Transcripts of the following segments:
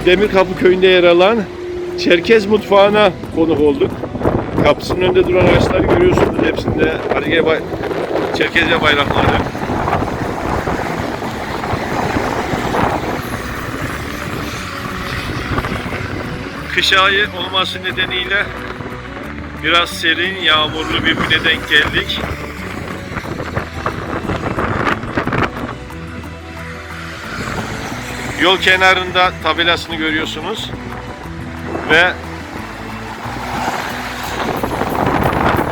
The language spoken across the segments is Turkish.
Demirkapı köyünde yer alan Çerkez mutfağına konuk olduk. Kapısının önünde duran ağaçları görüyorsunuz. Hepsinde Çerkezce bayrakları. Kış ayı olması nedeniyle biraz serin, yağmurlu bir güne denk geldik. Yol kenarında tabelasını görüyorsunuz ve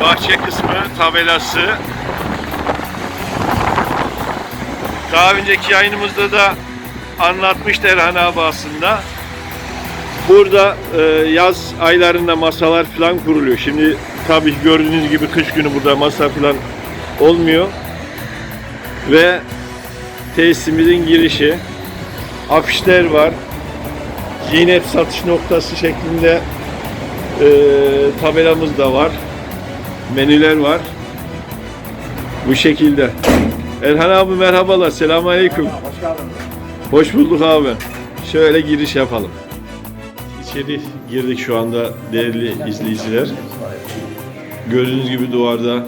bahçe kısmı tabelası. Daha önceki yayınımızda da anlatmıştı Erhan abi aslında. Burada yaz aylarında masalar falan kuruluyor. Şimdi tabii gördüğünüz gibi kış günü burada masa falan olmuyor. Ve tesisimizin girişi, afişler var. Zinet satış noktası şeklinde tabelamız da var. Menüler var. Bu şekilde. Erhan abi merhabalar. Selamünaleyküm. Hoş geldin. Hoş bulduk abi. Şöyle giriş yapalım. İçeri girdik şu anda değerli izleyiciler. Gördüğünüz gibi duvarda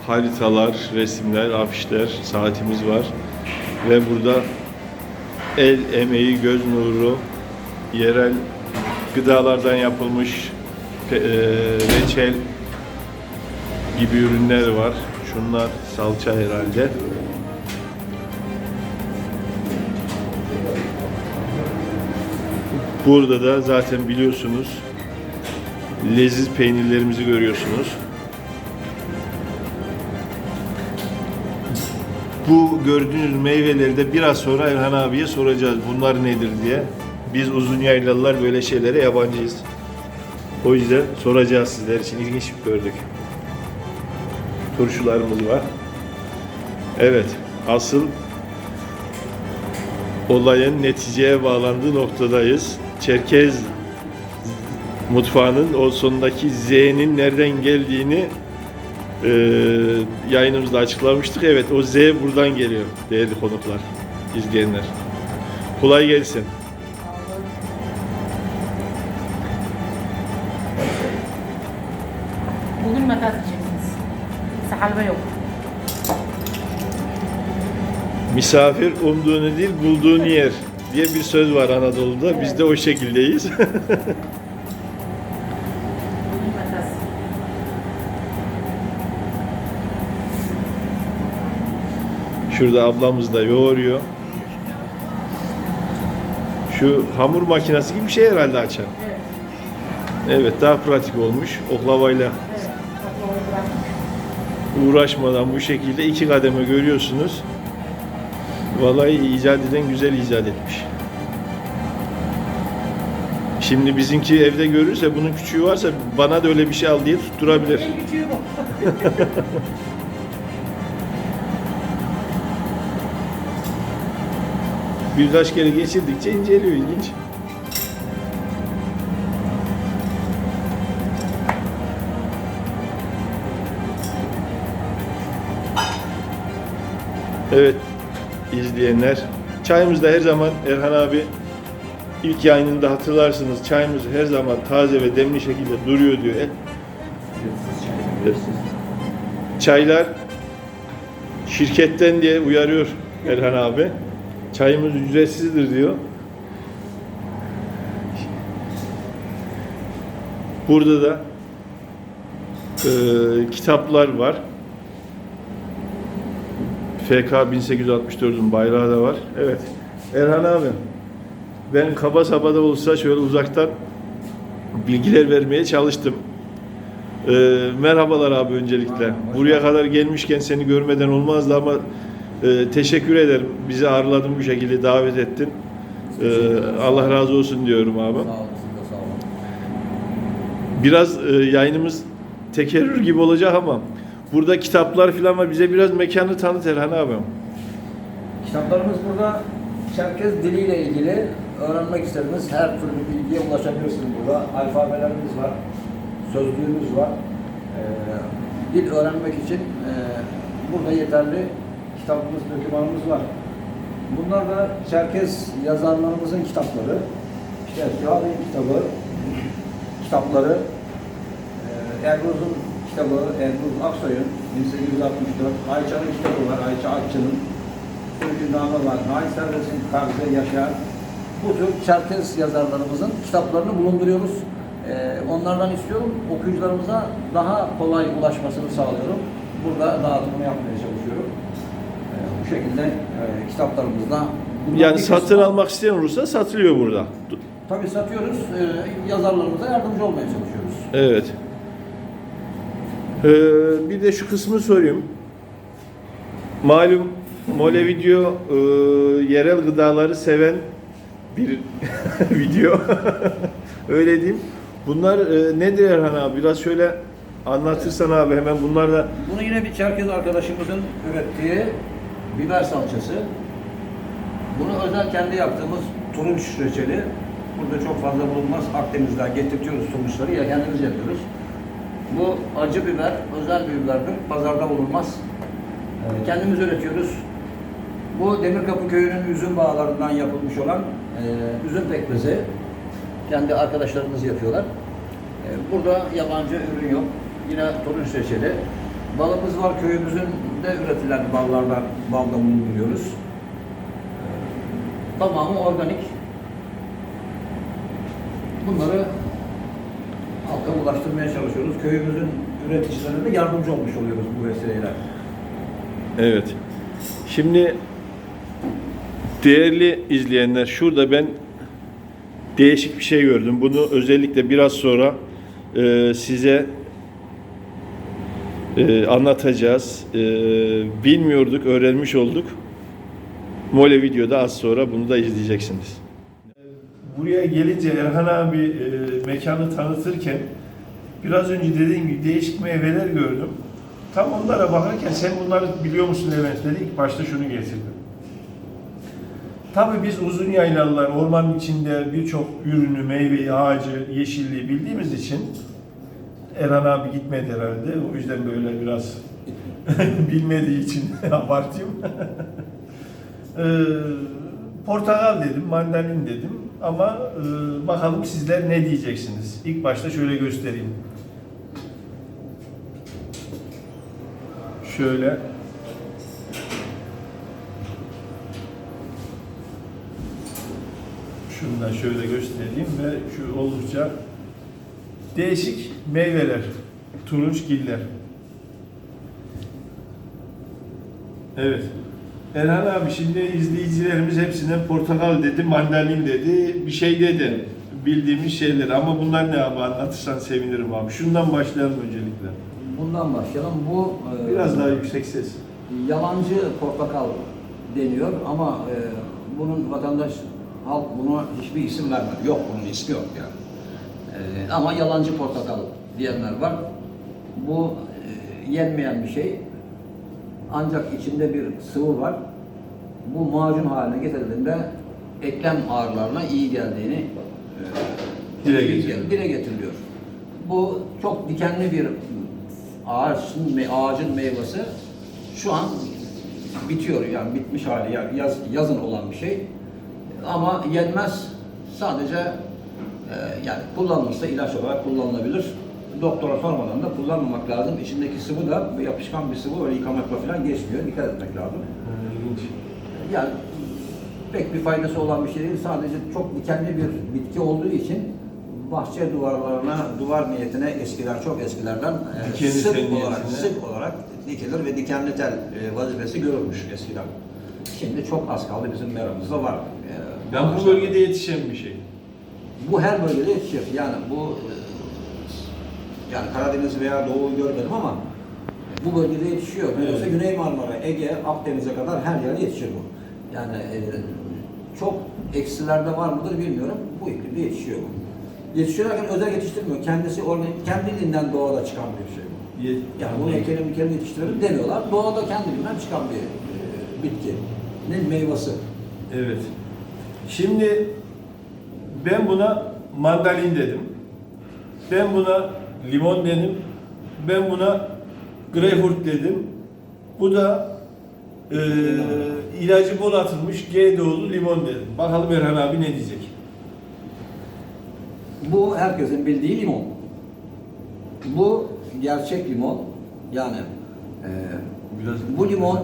haritalar, resimler, afişler, saatimiz var. Ve burada el emeği, göz nuru, yerel gıdalardan yapılmış reçel gibi ürünler var. Şunlar salça herhalde. Burada da zaten biliyorsunuz leziz peynirlerimizi görüyorsunuz. Bu gördüğünüz meyveleri de biraz sonra Erhan abiye soracağız. Bunlar nedir diye. Biz uzun yaylalılar böyle şeylere yabancıyız. O yüzden soracağız sizler için. İlginç gördük. Turşularımız var. Evet, asıl olayın neticeye bağlandığı noktadayız. Çerkez mutfağının o sondaki Z'nin nereden geldiğini yayınımızda açıklamıştık. Evet, o Z buradan geliyor değerli konuklar, izleyenler. Kolay gelsin. Bugün makas yiyeceksiniz. Halva yok. Misafir umduğunu değil, bulduğunu yer diye bir söz var Anadolu'da. Evet. Biz de o şekildeyiz. Bugün makas. Şurada ablamız da yoğuruyor. Şu hamur makinesi gibi bir şey herhalde açan. Evet. Evet, daha pratik olmuş. Oklavayla Evet. Oklavayı bırakmış. uğraşmadan bu şekilde iki kademe görüyorsunuz. Vallahi icat eden güzel icat etmiş. Şimdi bizimki evde görürse, bunun küçüğü varsa bana da öyle bir şey al diye tutturabilir. En küçüğü bu. Birkaç kere geçirdikçe inceliyor, ilginç. Evet izleyenler, çayımız da her zaman Erhan abi ilk yayınında hatırlarsınız, çayımız her zaman taze ve demli şekilde duruyor diyor. Çaylar şirketten diye uyarıyor Erhan abi. Çayımız ücretsizdir diyor. Burada da kitaplar var. FK 1864'ün bayrağı da var. Evet. Erhan abi, ben kaba saba da olsa şöyle uzaktan bilgiler vermeye çalıştım. Merhabalar abi öncelikle. Buraya kadar gelmişken seni görmeden olmazdı ama teşekkür ederim. Bizi ağırladın, bu şekilde davet ettin. Allah razı olsun diyorum abi. Sağ olun, siz de sağ olun. Biraz yayınımız tekerrür gibi olacak ama burada kitaplar falan var. Bize biraz mekanı tanıt Erhan abi. Kitaplarımız burada Çerkez diliyle ilgili öğrenmek istediğiniz her türlü bilgiye ulaşabilirsiniz burada. Alfabelerimiz var, sözlüğümüz var. Dil öğrenmek için burada yeterli kitabımız, dokümanımız var. Bunlar da Çerkez yazarlarımızın kitapları. İşte Şahin kitapları, Erguz'un kitabı, Erguz Aksoy'un 1864, Ayça'nın kitabı var, Ayça Akçı'nın, Sürgüname var, Nail Servet'in Tarzı Yaşar. Bu tür Çerkez yazarlarımızın kitaplarını bulunduruyoruz. Onlardan istiyorum, okuyucularımıza daha kolay ulaşmasını sağlıyorum. Burada dağıtımını yapmaya çalışıyorum. Bu şekilde kitaplarımızda... Yani satın almak isteyen olursa satılıyor burada. Tabii satıyoruz, yazarlarımıza yardımcı olmaya çalışıyoruz. Evet. Bir de şu kısmı sorayım. Malum Mole Video yerel gıdaları seven bir video. Öyle diyeyim. Bunlar nedir Erhan abi? Biraz şöyle anlatırsan abi hemen bunlar da. Bunu yine bir Çerkez arkadaşımızın ürettiği biber salçası. Bunu özel kendi yaptığımız turunç reçeli. Burada çok fazla bulunmaz. Akdeniz'den getirtiyoruz turunçları ya kendimiz yapıyoruz. Bu acı biber, özel bir biberdir. Pazarda bulunmaz. Kendimiz üretiyoruz. Bu Demirkapı Köyü'nün üzüm bağlarından yapılmış olan üzüm pekmezi. Kendi arkadaşlarımız yapıyorlar. Burada yabancı ürün yok. Yine turunç reçeli. Balımız var. Köyümüzün de üretilen ballardan balda bulunuyoruz. Tamamı organik. Bunları halka ulaştırmaya çalışıyoruz. Köyümüzün üreticilerine de yardımcı olmuş oluyoruz bu vesileyle. Evet. Şimdi değerli izleyenler, şurada ben değişik bir şey gördüm. Bunu özellikle biraz sonra size anlatacağız. Bilmiyorduk, öğrenmiş olduk. Mole Video'da az sonra bunu da izleyeceksiniz. Buraya gelince Erhan abi mekanı tanıtırken biraz önce dediğim gibi değişik meyveler gördüm. Tam onlara bakarken sen bunları biliyor musun Levent dedi. İlk başta şunu getirdim. Tabii biz uzun yaylalılar ormanın içinde birçok ürünü, meyveyi, ağacı, yeşilliği bildiğimiz için Erhan abi gitmedi herhalde. O yüzden böyle biraz bilmediği için abartayım. Portakal dedim, mandalin dedim ama bakalım sizler ne diyeceksiniz. İlk başta şöyle göstereyim. Şöyle. Şundan şöyle göstereyim ve şu oldukça değişik meyveler, turunçgiller. Evet. Erhan abi şimdi izleyicilerimiz hepsinden portakal dedi, mandalin dedi, bir şey dedi. Bildiğimiz şeyler ama bunlar ne abi anlatırsan sevinirim abi. Şundan başlayalım öncelikle. Bundan başlayalım. Bu Biraz daha yüksek ses. yalancı portakal deniyor ama bunun vatandaş halk buna hiçbir isim vermedi. Yok bunun ismi yok yani. Ama yalancı portakal diyenler var. Bu yenmeyen bir şey. Ancak içinde bir sıvı var. Bu macun haline getirildiğinde eklem ağrılarına iyi geldiğini dile getiriliyor. Bu çok dikenli bir ağacın meyvesi. Şu an bitiyor yani bitmiş hali yani yazın olan bir şey. Ama yenmez. Sadece yani kullanılırsa ilaç olarak kullanılabilir. Doktora sormadan da kullanmamak lazım. İçindeki sıvı da yapışkan bir sıvı, öyle yıkamakla falan geçmiyor. Dikkat etmek lazım. Yani pek bir faydası olan bir şey değil. Sadece çok dikenli bir bitki olduğu için bahçe duvarlarına, duvar niyetine eskiler, çok eskilerden sık olarak dikilir ve dikenli tel vazifesi görülmüş eskiden. Şimdi çok az kaldı, bizim meramızda var. Yani bu bölgede yetişen bir şey. Bu her bölgede yetişir. Yani bu yani Karadeniz veya Doğu'yu görmedim ama bu bölgede yetişiyor. Yoksa Güney Marmara, Ege, Akdeniz'e kadar her yerde yetişir bu. Yani çok eksilerde var mıdır bilmiyorum. Bu iklimde yetişiyor bu. Yetişirken özel yetiştirmiyor. Kendisi kendiliğinden doğada çıkan bir şey bu. Yani bunu ekelim yetiştirelim demiyorlar. Doğada kendiliğinden çıkan bir bitkinin meyvesi. Evet. Şimdi ben buna mandalin dedim. Ben buna limon dedim. Ben buna greyfurt dedim. Bu da ilacı bol atılmış GDO'lu limon dedim. Bakalım Erhan abi ne diyecek? Bu herkesin bildiği limon. Bu gerçek limon. Yani bu limon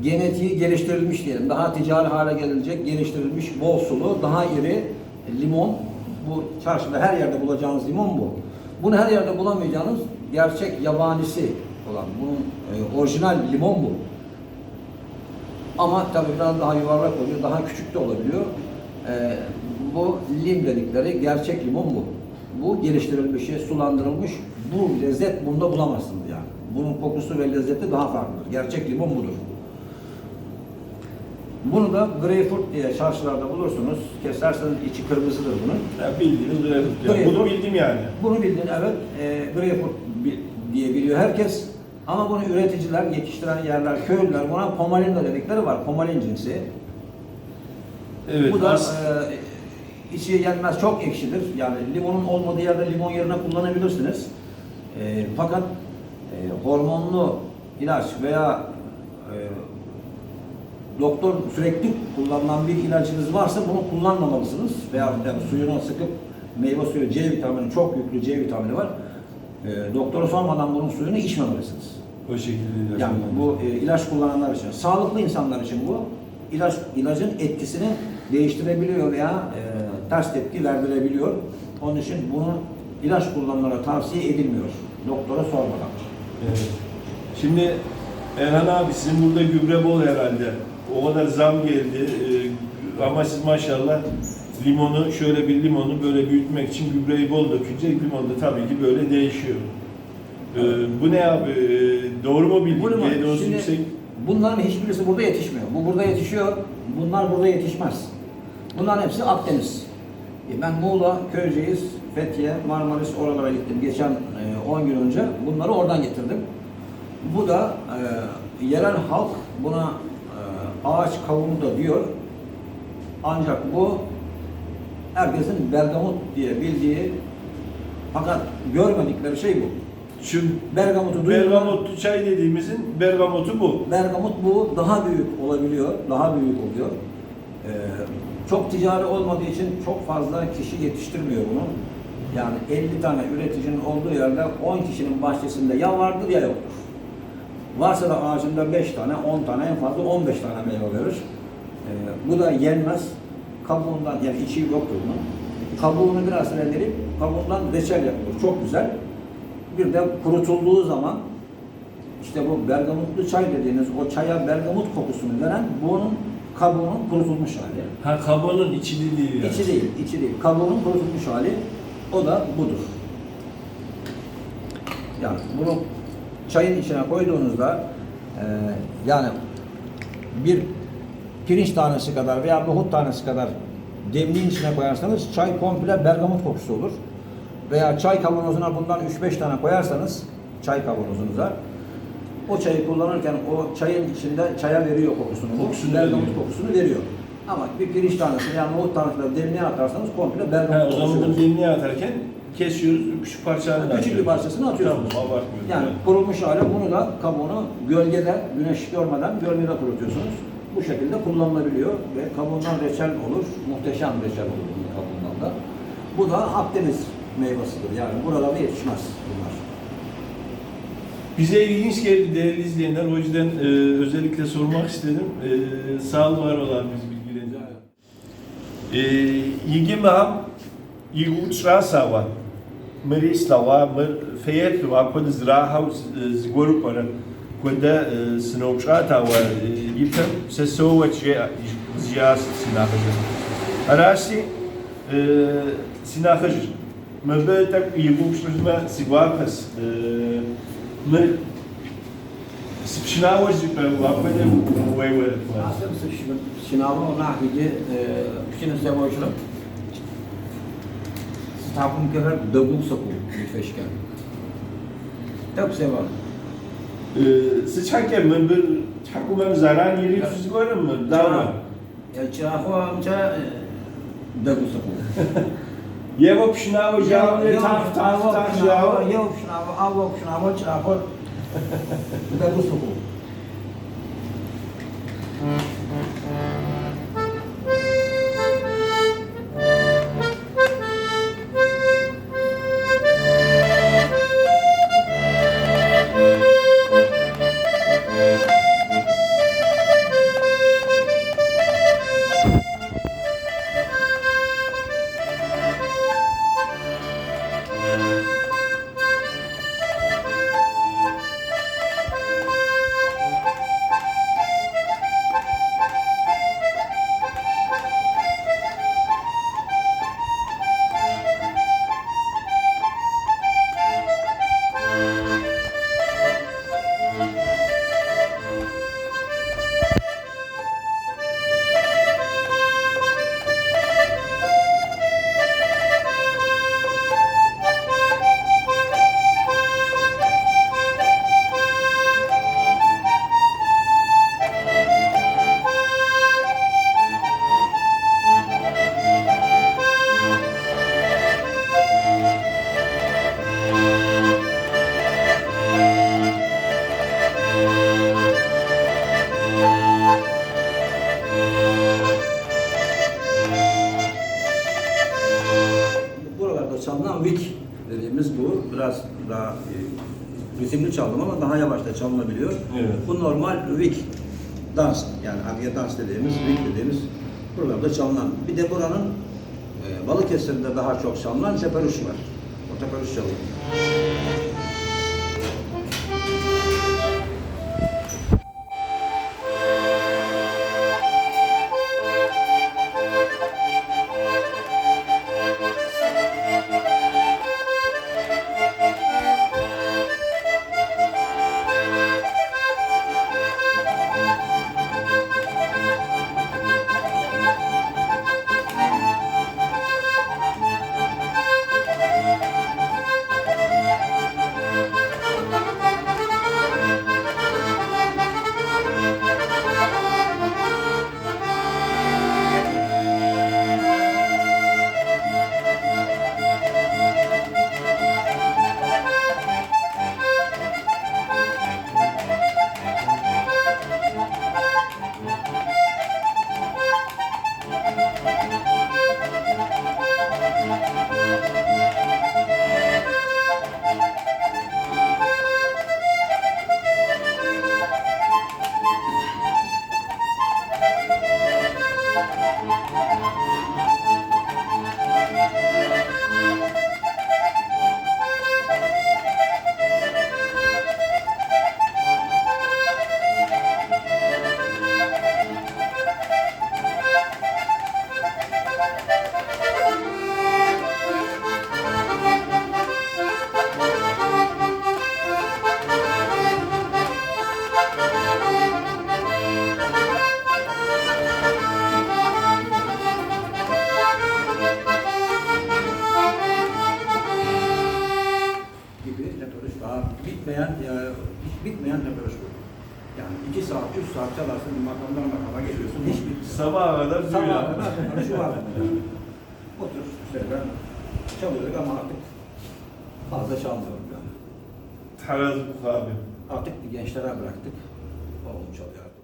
genetiği geliştirilmiş diyelim. Daha ticari hale gelecek, geliştirilmiş, bol sulu, daha iri limon. Bu çarşıda her yerde bulacağınız limon bu. Bunu her yerde bulamayacağınız gerçek yabanisi olan, bunun orijinal limon bu. Ama tabii biraz daha yuvarlak oluyor, daha küçük de olabiliyor. Bu lim dedikleri gerçek limon bu. Bu geliştirilmiş, sulandırılmış. Bu lezzet bunda bulamazsınız yani. Bunun kokusu ve lezzeti daha farklıdır. Gerçek limon budur. Bunu da greyfurt diye çarşılarda bulursunuz. Keserseniz içi kırmızıdır bunun. Ya bildiğiniz greyfurt. Yani. Bunu bildim yani. Bunu bildin evet. Greyfurt diye biliyor herkes. Ama bunu üreticiler, yetiştiren yerler, köylüler buna pomalinda dedikleri var. Pomalin cinsi. Evet. Bu da içi yenmez, çok ekşidir. Yani limonun olmadığı yerde limon yerine kullanabilirsiniz. Fakat hormonlu ilaç veya doktor sürekli kullanılan bir ilacınız varsa bunu kullanmamalısınız. Veya yani suyunu sıkıp meyve suyu, C vitamini, çok yüklü C vitamini var. Doktora sormadan bunun suyunu içmemelisiniz. O şekilde. Yani bu ilaç kullananlar için, sağlıklı insanlar için bu ilacın etkisini değiştirebiliyor veya ters tepki verdirebiliyor. Onun için bunu ilaç kullananlara tavsiye edilmiyor. Doktora sormadan. Evet. Şimdi Erhan abi sizin burada gübre bol herhalde. O kadar zam geldi. Ama siz maşallah limonu, şöyle bir limonu böyle büyütmek için gübreyi bol dökünce limon da tabii ki böyle değişiyor. Bu ne abi? Doğru mu bildik? Dozu yüksek. Bunların hiçbirisi burada yetişmiyor. Bu burada yetişiyor. Bunlar burada yetişmez. Bunların hepsi Akdeniz. Ben Muğla, Köyceğiz, Fethiye, Marmaris oralara gittim. Geçen 10 gün önce bunları oradan getirdim. Bu da yerel halk buna ağaç kavunu da diyor. Ancak bu herkesin bergamot diye bildiği fakat görmedikleri şey bu. Şu Bergamotu bergamotlu çay dediğimizin bergamotu bu. Bergamot bu daha büyük olabiliyor, daha büyük oluyor. Çok ticari olmadığı için çok fazla kişi yetiştirmiyor bunu. Yani 50 tane üreticinin olduğu yerde 10 kişinin bahçesinde ya vardır ya yoktur. Varsa da ağacında 5 tane, 10 tane, en fazla 15 tane meyve verir. Bu da yenmez. Kabuğundan, yani içi yoktur bunun. Kabuğunu biraz rendeleyip kabuğundan reçel yapılır. Çok güzel. Bir de kurutulduğu zaman işte bu bergamotlu çay dediğiniz o çaya bergamot kokusunu veren bunun kabuğunun kurutulmuş hali. Ha kabuğunun içi değil yani. İçi değil, içi değil. Kabuğunun kurutulmuş hali o da budur. Yani bunu çayın içine koyduğunuzda yani bir pirinç tanesi kadar veya nohut tanesi kadar demliğin içine koyarsanız çay komple bergamot kokusu olur. Veya çay kavanozuna bundan 3-5 tane koyarsanız çay kavanozunuza o çayı kullanırken o çayın içinde çaya veriyor kokusunu. Bergamot kokusunu veriyor. Ama bir pirinç tanesi yani nohut tanesi demliğe atarsanız komple bergamot kokusu. O zaman bunu demliğe atarken kesiyoruz, küçük parçalarını küçük bir parçasını atıyorsunuz. Tamam, abartmıyorum. Yani kurulmuş hale bunu da kabuğunu gölgede, güneş görmeden gölgede kurutuyorsunuz. Bu şekilde kullanılabiliyor ve kabuğundan reçel olur. Muhteşem reçel olur bunun kabuğundan da. Bu da Akdeniz meyvasıdır. Yani buralarda yetişmez bunlar. Bize ilginç geldi değerli izleyenler. O yüzden özellikle sormak istedim. Sağ ol, var olan biz bilgileneceğiz. Yigimam Yigutsrasawa Marislawa Feyetwa Kod Zrahaus Zgorupara Koda Snowchatawa Yitam Sesowa Jias Sinahajır. Arasi Sinahajır. Mabıtak Yigutsrasawa Sigwakas My sprzynałeś łapę łełę. Aslında sınavı ona hidi kişinin sevoşlu. Stapım kadar dögül soku bir feşken. Çok sevam. Sıçarken ben bir çakımım zarar yeri tüzü görürüm mü? Davran. Ya çıraqo amca dögül soku. Yevo pşınağı javle tak jav. Yevo pşınağı çıraqo dögül soku. aletimiz bu. Biraz daha ritimli çaldım ama daha yavaş da çalınabiliyor. Evet. Bu normal Wick dans, yani Agya dans dediğimiz, Wick dediğimiz programda çalınan. Bir de buranın Balıkesir'de daha çok çalınan teperuş var. O teperuş çalıyor. Bitmeyen teperuş bu. Yani 2 saat, 3 saat çalarsın, makamdan makama geliyorsun. Hiçbir Sabaha kadar sabaha duyuyor. kadar teperuş var. Otur, işte ben çalıyorduk ama artık fazla çalmıyorum yani. Taraz bu abi. Artık gençlere bıraktık. Oğlum çalıyor artık.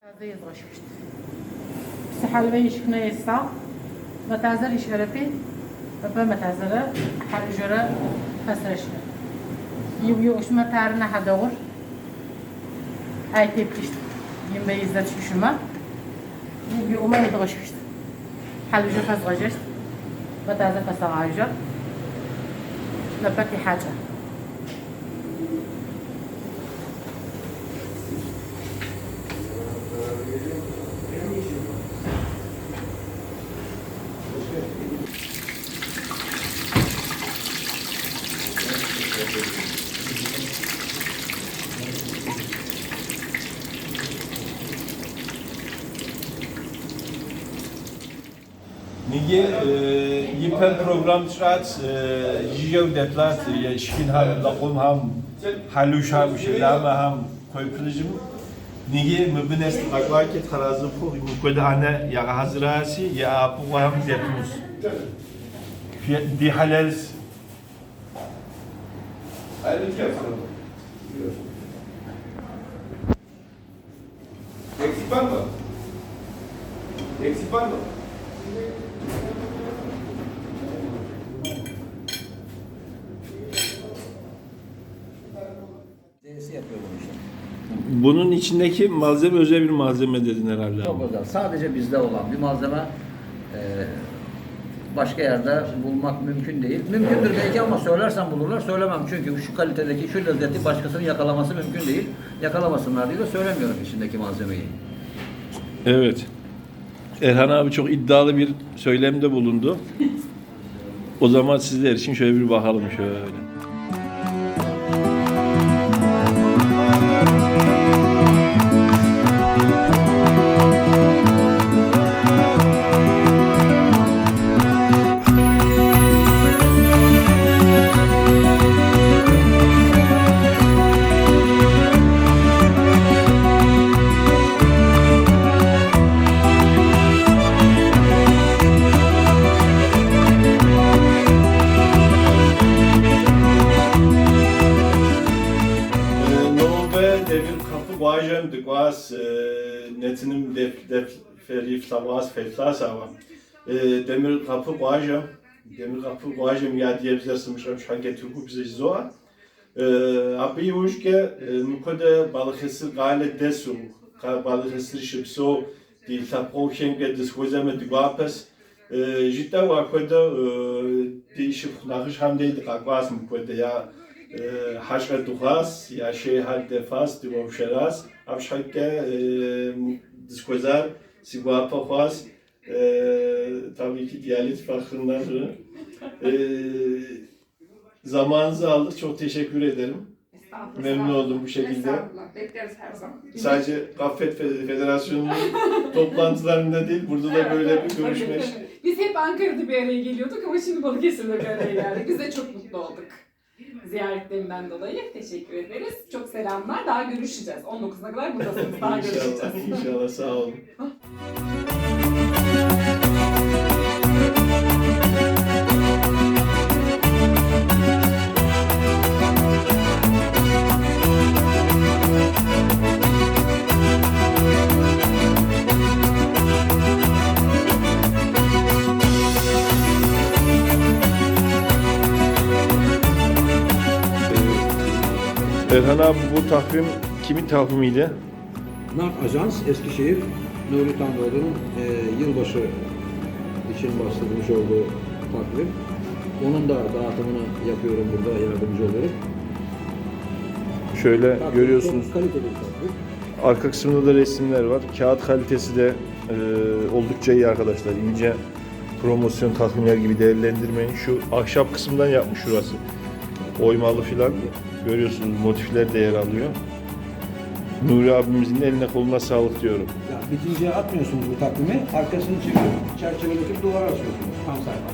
هذا يضغشت بس حلوة يشكنا يسا متعزل يشهربي بابا متعزلة حرجرة فسرشنا يو اش متعرنا حدور هاي تبكشت يمبيزات ششما يو ما يضغشت حلوجة فسغجشت متعزل فسغاجة لبكي حاجة Nige yipen program çırat yiyev detlat şkin ham laqum ham haluş ham şelama ham koypılıcım nige mübines akvakit harazı bu mukode ana ya hazırası ya bu ham depmus di halal Ayrıca yapalım. Eksik var mı? Eksik var mı? D'si yapıyor bunu işte. bunun içindeki malzeme özel bir malzeme dedin herhalde. Çok özel. Sadece bizde olan bir malzeme başka yerde bulmak mümkün değil. Mümkündür belki ama söylersem bulurlar. Söylemem çünkü şu kalitedeki, şu lezzeti başkasının yakalaması mümkün değil. Yakalamasınlar diye de söylemiyorum içindeki malzemeyi. Evet. Erhan abi çok iddialı bir söylemde bulundu. O zaman sizler için şöyle bir bakalım şöyle. Vajem de quas netinim def ferif savas feltas ama demir kapı vajem Demir kapı koyacağım ya diye bizler sığmışlar şu an getirip bize zoa. Abi hoşke mukode Balıkesir gayet desu. Balıkesir şipso değil tapol kenge diskozamet guapes. Cidden vakıda değişik nakış hamdeydi kakvas mukode ya haşka duhas ya şey hal defas divamşeras. Abşhakke diskozar sigvapa khas. Tabii ki Diyanet Fakır'ından zamanınızı aldık. Çok teşekkür ederim. Estağfurullah. Memnun oldum bu şekilde. Estağfurullah. Bekleriz her zaman. Sadece Gafet Federasyonu'nun toplantılarında değil, burada da böyle bir görüşme. Biz hep Ankara'da bir araya geliyorduk ama şimdi Balıkesir'de bir araya geldik. Biz de çok mutlu olduk. Ziyaretlerinden dolayı teşekkür ederiz. Çok selamlar. Daha görüşeceğiz. 19'una kadar buradasınız. Daha görüşeceğiz. İnşallah, inşallah sağ olun. Erhan abi bu takvim kimin takvimiydi? Nak Ajans Eskişehir Nuri Tanrıoğlu'nun yılbaşı için bastırmış olduğu takvim. Onun da dağıtımını yapıyorum burada, yardımcı oluyorum. Şöyle Takvim görüyorsunuz. çok kaliteli bir takvim. Arka kısmında da resimler var. Kağıt kalitesi de oldukça iyi arkadaşlar. İnce promosyon takvimler gibi değerlendirmeyin. Şu ahşap kısımdan yapmış şurası. Oymalı filan. Görüyorsunuz motifler de yer alıyor. Nuri abimizin eline koluna sağlık diyorum. Ya, bitinceye atmıyorsunuz bu takvimi, arkasını çevirip çerçeveletip duvara asıyorsunuz tam sayfa.